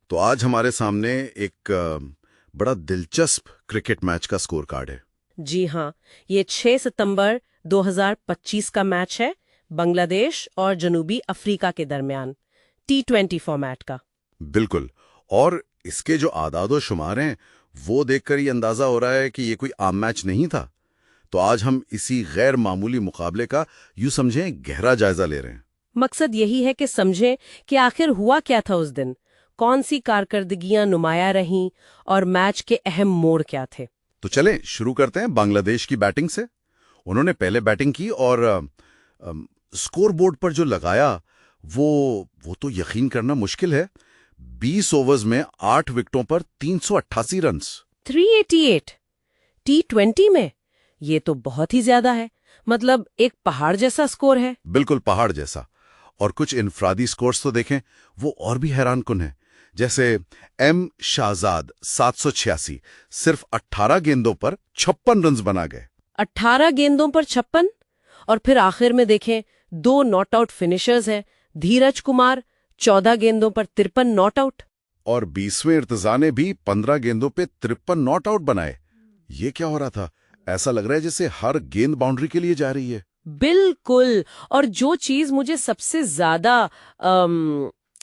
तो आज हमारे सामने एक बड़ा दिलचस्प क्रिकेट मैच का स्कोर कार्ड है। जी हाँ, ये 6 सितंबर 2025 का मैच है, बांग्लादेश और जनूबी अफ्रीका के दरमियान, T20 फॉर्मेट का। बिल्कुल। और इसके जो आदादो शुमार हैं वो देखकर ये अंदाजा हो रहा है कि ये कोई आम मैच नहीं था। तो आज हम इसी गैर मामूली मुकाबले का यूं समझें गहरा जायजा ले रहे हैं। मकसद यही है कि समझें कि आखिर हुआ क्या था उस दिन, कौन सी कारकर्दगियां नुमाया रहीं और मैच के अहम मोड़ क्या थे। तो चलें शुरू करते हैं बांग्लादेश की बैटिंग से। उन्होंने पहले बैटिंग की और स्कोर बोर्ड पर जो लगाया वो तो यकीन करना मुश्किल है। 20 ओवर्स में 8 विकेटों पर 388 रन्स। 388 T20 में ये तो बहुत ही ज्यादा है, मतलब एक पहाड़ जैसा स्कोर है। बिल्कुल पहाड़ जैसा। और कुछ इनफरादी स्कोर्स तो देखें, वो और भी हैरानकुन है। जैसे एम शाहजाद 786 सिर्फ 18 गेंदों पर 56 रन्स बना गए। 18 गेंदों पर 56। और फिर आखिर में देखें, 2 नॉट आउट फिनिशर्स हैं, धीरज कुमार 14 गेंदों पर 53 नॉट आउट। और 20वें इर्तिजा ने भी 15 गेंदों पे 53 नॉट आउट बनाए। ये क्या हो रहा था? ऐसा लग रहा है जैसे हर गेंद बाउंड्री के लिए जा रही है। बिल्कुल। और जो चीज मुझे सबसे ज्यादा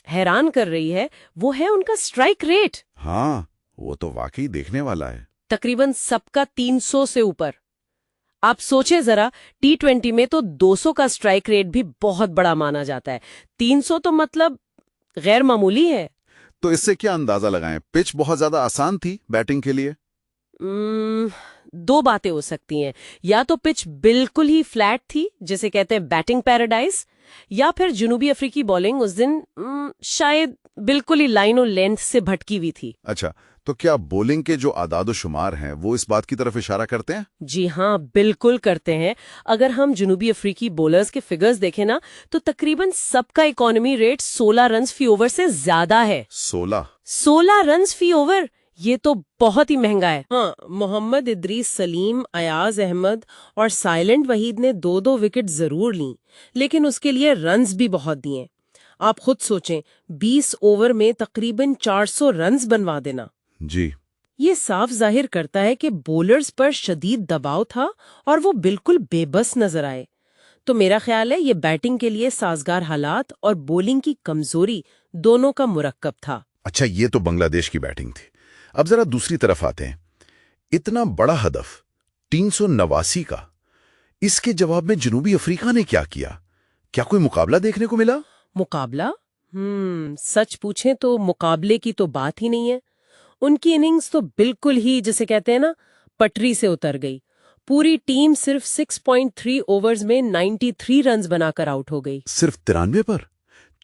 हैरान कर रही है वो है उनका स्ट्राइक रेट। हाँ, वो तो वाकई देखने वाला है। तकरीबन सबका 300 से ऊपर। आप सोचें जरा, T20 में तो 200 का स्ट्राइक रेट भी बहुत बड़ा माना जाता है, 300 तो मतलब गैर मामूली है। तो इससे क्या अंदाजा लगाएं? पिच बहुत ज्यादा आसान थी बैटिंग के लिए? 2 बातें हो सकती हैं। या तो पिच बिल्कुल ही फ्लैट थी, जिसे कहते हैं बैटिंग पैराडाइज, या फिर जनूबी अफ्रीकी बॉलिंग उस दिन शायद बिल्कुल ही लाइन और लेंथ से भटकी हुई थी। अच्छा, तो क्या बॉलिंग के जो आदाद शुमार हैं वो इस बात की तरफ इशारा करते हैं? जी हाँ, बिल्कुल करते हैं। अगर हम जनूबी अफ्रीकी बॉलर्स के फिगर्स देखें ना, तो सबका इकोनॉमी रेट 16 रन्स फी ओवर से ज्यादा है। 16 रन्स फी ओवर, ये तो बहुत ही महंगा है। हाँ, मोहम्मद इदरीस सलीम, अयाज अहमद और साइलेंट वहीद ने 2-2 विकेट जरूर ली, लेकिन उसके लिए रन्स भी बहुत दिए। आप खुद सोचें, 20 ओवर में तकरीबन 400 रन्स बनवा देना। जी। ये साफ जाहिर करता है कि बॉलर्स पर शदीद दबाव था और वो बिल्कुल बेबस नजर आए। तो मेरा ख्याल है ये बैटिंग के लिए साजगार हालात और बॉलिंग की कमजोरी दोनों का मुरक्कब था। अच्छा, ये तो बांग्लादेश की बैटिंग थी। अब जरा दूसरी तरफ आते हैं। इतना बड़ा हदफ 389 का, इसके जवाब में जनूबी अफ्रीका ने क्या किया? क्या कोई मुकाबला देखने को मिला? मुकाबला? सच पूछें तो मुकाबले की तो बात ही नहीं है। उनकी इनिंग्स तो बिल्कुल ही, जिसे कहते हैं ना, पटरी से उतर गई। पूरी टीम सिर्फ 6.3 ओवर्स में 93 रन्स बनाकर आउट हो गई। सिर्फ 93 पर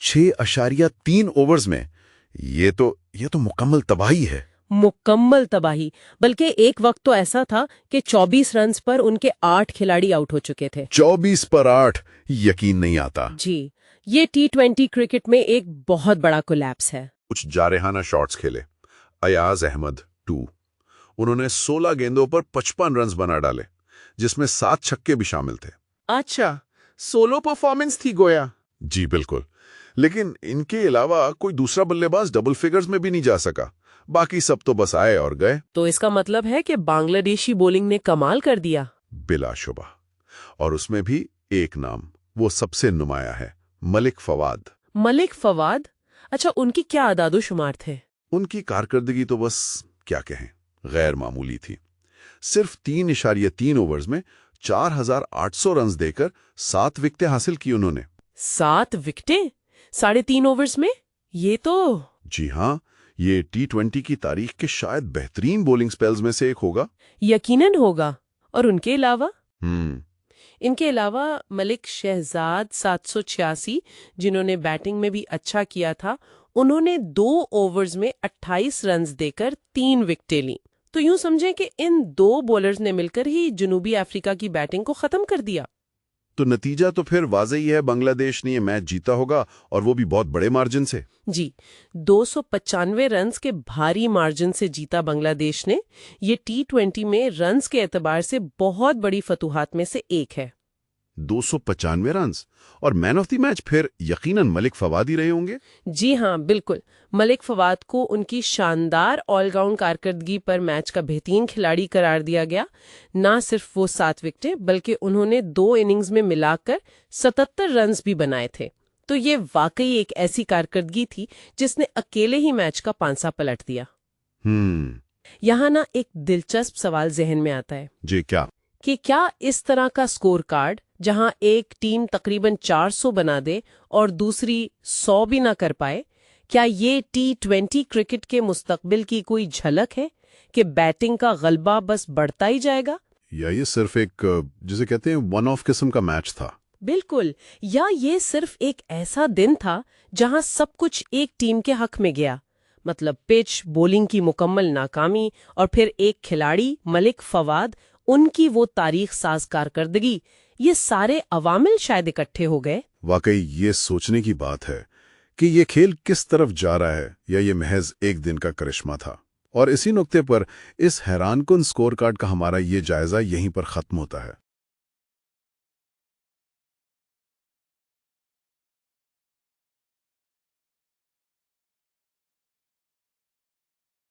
6.3 ओवर्स में? ये तो मुकम्मल तबाही है। मुकम्मल तबाही। बल्कि एक वक्त तो ऐसा था कि 24 रन्स पर उनके 8 खिलाड़ी आउट हो चुके थे। 24 पर 8, यकीन नहीं आता। जी, ये T20 क्रिकेट में एक बहुत बड़ा कोलैप्स है। कुछ जारहाना शॉट्स खेले। अयाज अहमद 2, उन्होंने 16 गेंदों पर 55 रन्स बना डाले, जिसमें 7 छक्के भी शामिल थे। अच्छा, सोलो परफॉर्मेंस थी गोया। जी बिल्कुल। लेकिन इनके अलावा कोई दूसरा बल्लेबाज डबल फिगर्स में भी नहीं जा सका। बाकी सब तो बस आए और गए। तो इसका मतलब है कि बांग्लादेशी बॉलिंग ने कमाल कर दिया। बिलाशुबा। और उसमें भी एक नाम, वो सबसे नुमाया है, मलिक फवाद। मलिक फवाद? अच्छा, उनकी क्या आदादो शुमार थे? उनकी कारकर्दगी तो बस क्या कहें, गैर मामूली थी। सिर्फ 3.3 ओवर्स में 4800 रन्स देकर 7 विकेटें हासिल की उन्होंने। 7 विकेटें 3.5 ओवर्स में? ये तो... जी हाँ, ये T20 की तारीख के शायद बेहतरीन बॉलिंग स्पेल्स में से एक होगा। यकीनन होगा। और उनके अलावा? इनके अलावा मलिक शहजाद 786, जिन्होंने बैटिंग में भी अच्छा किया था, उन्होंने 2 ओवर्स में 28 रन्स देकर 3 विकेटें ली। तो यूं समझें कि इन 2 बॉलर्स ने मिलकर ही जनूबी अफ्रीका की बैटिंग को खत्म कर दिया। तो नतीजा तो फिर वाज़ेह ही है, बांग्लादेश ने ये मैच जीता होगा, और वो भी बहुत बड़े मार्जिन से। जी, 295 रन्स के भारी मार्जिन से जीता बांग्लादेश ने। ये T20 में रन्स के एतबार से बहुत बड़ी फतूहात में से एक है। 295 रन और मैन ऑफ द मैच फिर यकीनन मलिक फवाद ही रहे होंगे। जी हाँ, बिल्कुल। मलिक फवाद को उनकी शानदार ऑलराउंड कारकर्दगी पर मैच का बेहतरीन खिलाड़ी करार दिया गया। ना सिर्फ वो 7 विकेटें बल्कि उन्होंने 2 इनिंग्स में मिलाकर 77 रन भी बनाए थे। तो ये वाकई एक ऐसी कारकर्दगी थी जिसने अकेले ही मैच का पांसा पलट दिया। यहाँ ना एक दिलचस्प सवाल जहन में आता है जी, क्या कि क्या इस तरह का स्कोर कार्ड, जहां एक टीम तकरीबन 400 बना दे और दूसरी 100 भी ना कर पाए, क्या ये T20 क्रिकेट के मुस्तकबिल की कोई झलक है कि बैटिंग का गलबा बस बढ़ता ही जाएगा, या ये सिर्फ एक जिसे कहते हैं वन ऑफ किस्म का मैच था? बिल्कुल, या ये सिर्फ एक ऐसा दिन था जहां सब कुछ एक टीम के हक में गया, मतलब पिच, बॉलिंग की मुकम्मल नाकामी और फिर एक खिलाड़ी मलिक फवाद, उनकी वो तारीख साज कारकर्दगी, ये सारे अवामिल शायद इकट्ठे हो गए। वाकई ये सोचने की बात है कि ये खेल किस तरफ जा रहा है, या ये महज एक दिन का करिश्मा था। और इसी नुक्ते पर इस हैरानकुन स्कोर कार्ड का हमारा ये जायजा यहीं पर खत्म होता है।